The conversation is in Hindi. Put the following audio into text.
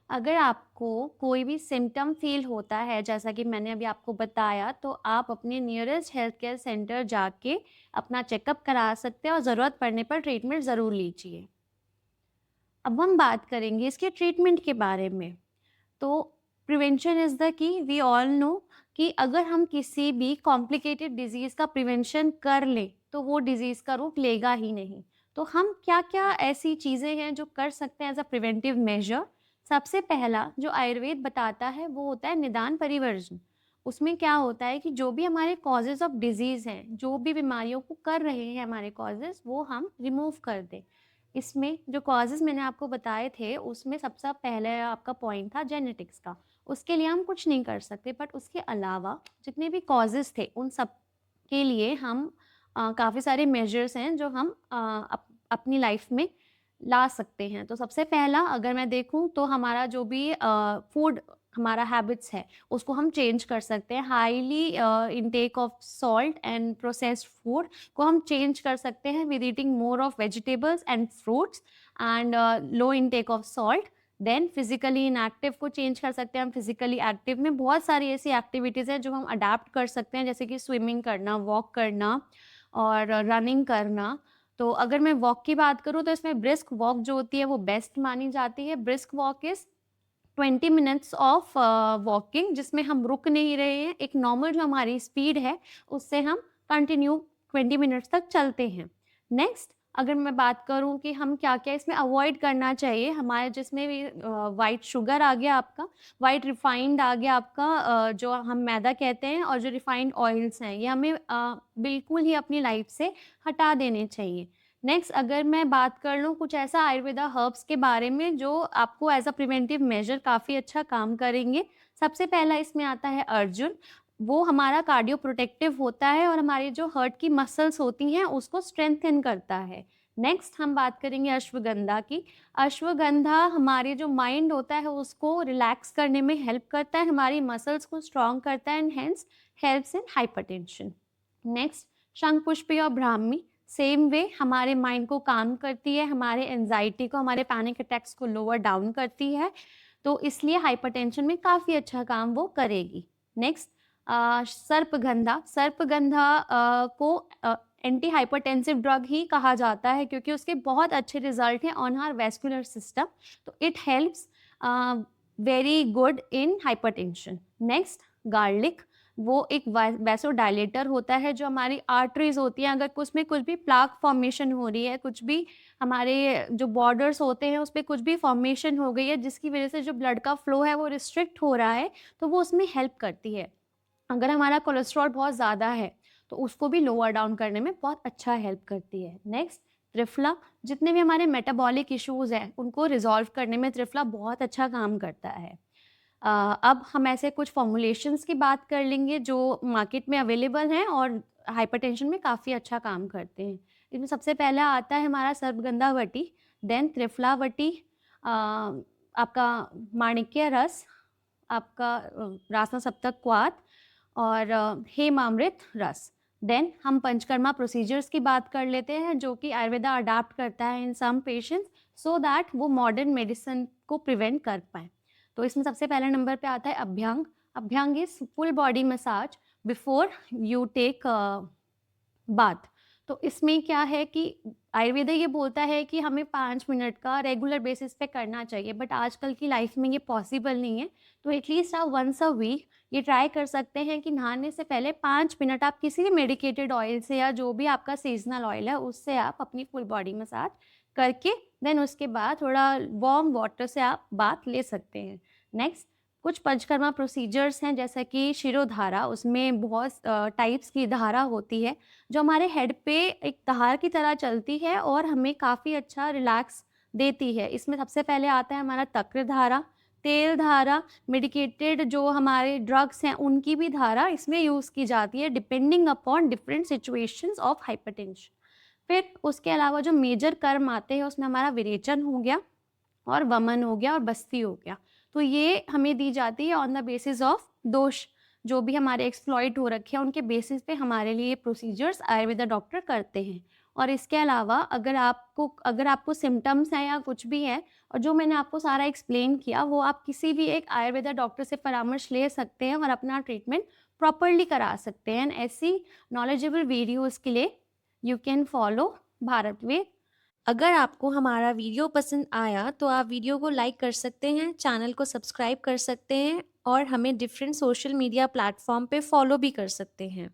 अगर आपको कोई भी सिम्पटम फ़ील होता है, जैसा कि मैंने अभी आपको बताया, तो आप अपने नियरेस्ट हेल्थ केयर सेंटर जाके अपना चेकअप करा सकते हैं और ज़रूरत पड़ने पर ट्रीटमेंट ज़रूर लीजिए। अब हम बात करेंगे इसके ट्रीटमेंट के बारे में। तो prevention is the key, we all know कि अगर हम किसी भी कॉम्प्लिकेटेड डिज़ीज़ का प्रिवेंशन कर लें, तो वो डिज़ीज़ का रूप लेगा ही नहीं। तो हम क्या-क्या ऐसी चीज़ें हैं जो कर सकते हैं एज़ अ प्रिवेंटिव मेजर? सबसे पहला जो आयुर्वेद बताता है वो होता है निदान परिवर्जन। उसमें क्या होता है कि जो भी हमारे कॉज़ेज़ ऑफ डिज़ीज़ हैं, जो भी बीमारियों को कर रहे हैं हमारे कॉज़ेज़, वो हम रिमूव कर दें। इसमें जो कॉज़ेज़ मैंने आपको बताए थे, उसमें सबसे पहले आपका पॉइंट था जेनेटिक्स का। उसके लिए हम कुछ नहीं कर सकते, बट उसके अलावा जितने भी कॉज़ेज़ थे, उन सब के लिए हम काफ़ी सारे मेजर्स हैं जो हम अपनी लाइफ़ में ला सकते हैं। तो सबसे पहला अगर मैं देखूँ तो हमारा जो भी फूड हमारा हैबिट्स है, उसको हम चेंज कर सकते हैं। Highly intake of salt and processed food को हम चेंज कर सकते हैं with eating more of vegetables and fruits and low intake of salt. Then physically inactive को चेंज कर सकते हैं हम फिजिकली एक्टिव में। बहुत सारी ऐसी एक्टिविटीज़ हैं जो हम अडैप्ट कर सकते हैं, जैसे कि स्विमिंग करना, वॉक करना और रनिंग करना। तो अगर मैं वॉक की बात करूँ तो इसमें ब्रिस्क वॉक जो होती है वो बेस्ट मानी जाती है। Brisk walk is 20 minutes of walking, जिसमें हम रुक नहीं रहे हैं। एक नॉर्मल जो हमारी स्पीड है, उससे हम कंटिन्यू 20 मिनट्स तक चलते हैं। नेक्स्ट अगर मैं बात करूँ कि हम क्या-क्या इसमें अवॉइड करना चाहिए, हमारे जिसमें भी व्हाइट शुगर आ गया आपका, व्हाइट रिफाइंड आ गया आपका, जो हम मैदा कहते हैं, और जो रिफाइंड ऑयल्स हैं, ये हमें बिल्कुल ही अपनी लाइफ से हटा देने चाहिए। नेक्स्ट अगर मैं बात कर लूँ कुछ ऐसा आयुर्वेदा हर्ब्स के बारे में जो आपको एज़ अ प्रिवेंटिव मेजर काफ़ी अच्छा काम करेंगे। सबसे पहला इसमें आता है अर्जुन। वो हमारा कार्डियो प्रोटेक्टिव होता है और हमारी जो हार्ट की मसल्स होती हैं उसको स्ट्रेंथन करता है। नेक्स्ट हम बात करेंगे अश्वगंधा की। अश्वगंधा हमारे जो माइंड होता है उसको रिलैक्स करने में हेल्प करता है, हमारी मसल्स को स्ट्रॉन्ग करता है and hence helps in hypertension. Next Shankhpushpi और ब्राह्मी सेम वे हमारे माइंड को काम करती है, हमारे एंजाइटी को, हमारे पैनिक अटैक्स को लोअर डाउन करती है, तो इसलिए हाइपरटेंशन में काफ़ी अच्छा काम वो करेगी। नेक्स्ट सर्पगंधा। सर्पगंधा को एंटी हाइपरटेंसिव ड्रग ही कहा जाता है क्योंकि उसके बहुत अच्छे रिजल्ट हैं ऑन आवर वैस्कुलर सिस्टम, तो it helps very good in hypertension. Next garlic. वो एक वैसोडायलेटर होता है जो हमारी आर्टरीज होती हैं, अगर उसमें कुछ भी प्लाक फॉर्मेशन हो रही है, कुछ भी हमारे जो बॉर्डर्स होते हैं उस पे कुछ भी फॉर्मेशन हो गई है जिसकी वजह से जो ब्लड का फ्लो है वो रिस्ट्रिक्ट हो रहा है, तो वो उसमें हेल्प करती है। अगर हमारा कोलेस्ट्रॉल बहुत ज़्यादा है, तो उसको भी लोअर डाउन करने में बहुत अच्छा हेल्प करती है। नेक्स्ट त्रिफला। जितने भी हमारे मेटाबॉलिक इश्यूज़ हैं, उनको रिज़ॉल्व करने में त्रिफला बहुत अच्छा काम करता है। अब हम ऐसे कुछ फ़ॉर्मूलेशंस की बात कर लेंगे जो मार्केट में अवेलेबल हैं और हाइपरटेंशन में काफ़ी अच्छा काम करते हैं। इसमें सबसे पहला आता है हमारा सर्वगंधावटी, देन त्रिफलावटी, आपका माणिक्य रस, आपका रासना सप्तक क्वाथ और हेमामृत रस। देन हम पंचकर्मा प्रोसीजर्स की बात कर लेते हैं जो कि आयुर्वेदा अडॉप्ट करता है इन सम पेशेंट्स सो दैट वो मॉडर्न मेडिसिन को प्रिवेंट कर पाएँ। तो इसमें सबसे पहले नंबर पे आता है अभ्यंग। Abhyanga is full body massage before you take bath. तो इसमें क्या है कि आयुर्वेदा ये बोलता है कि हमें 5 मिनट का रेगुलर बेसिस पे करना चाहिए, बट आजकल की लाइफ में ये पॉसिबल नहीं है। तो एटलीस्ट आप वंस अ वीक ये ट्राई कर सकते हैं कि नहाने से पहले 5 मिनट आप किसी भी मेडिकेटेड ऑयल से या जो भी आपका सीज़नल ऑयल है उससे आप अपनी फुल बॉडी मसाज करके देन उसके बाद थोड़ा वार्म वाटर से आप बाथ ले सकते हैं। नेक्स्ट कुछ पंचकर्मा प्रोसीजर्स हैं जैसा कि शिरोधारा, उसमें बहुत टाइप्स की धारा होती है जो हमारे हेड पे एक धार की तरह चलती है और हमें काफ़ी अच्छा रिलैक्स देती है। इसमें सबसे पहले आता है हमारा तक्र धारा, तेल धारा, मेडिकेटेड जो हमारे ड्रग्स हैं उनकी भी धारा इसमें यूज़ की जाती है depending upon different situations of hypertension. फिर उसके अलावा जो मेजर कर्म आते हैं उसमें हमारा विरेचन हो गया और वमन हो गया और बस्ती हो गया। तो ये हमें दी जाती है ऑन द बेसिस ऑफ दोष, जो भी हमारे एक्सप्लॉइट हो रखे हैं उनके बेसिस पे हमारे लिए प्रोसीजर्स आयुर्वेदा डॉक्टर करते हैं। और इसके अलावा अगर आपको सिम्पटम्स हैं या कुछ भी है और जो मैंने आपको सारा एक्सप्लेन किया, वो आप किसी भी एक आयुर्वेदा डॉक्टर से परामर्श ले सकते हैं और अपना ट्रीटमेंट प्रॉपरली करा सकते हैं। एंड ऐसी नॉलेजेबल वीडियोज़ के लिए यू कैन फॉलो भारत वेद। अगर आपको हमारा वीडियो पसंद आया तो आप वीडियो को लाइक कर सकते हैं, चैनल को सब्सक्राइब कर सकते हैं और हमें डिफरेंट सोशल मीडिया प्लेटफ़ॉर्म पे फॉलो भी कर सकते हैं।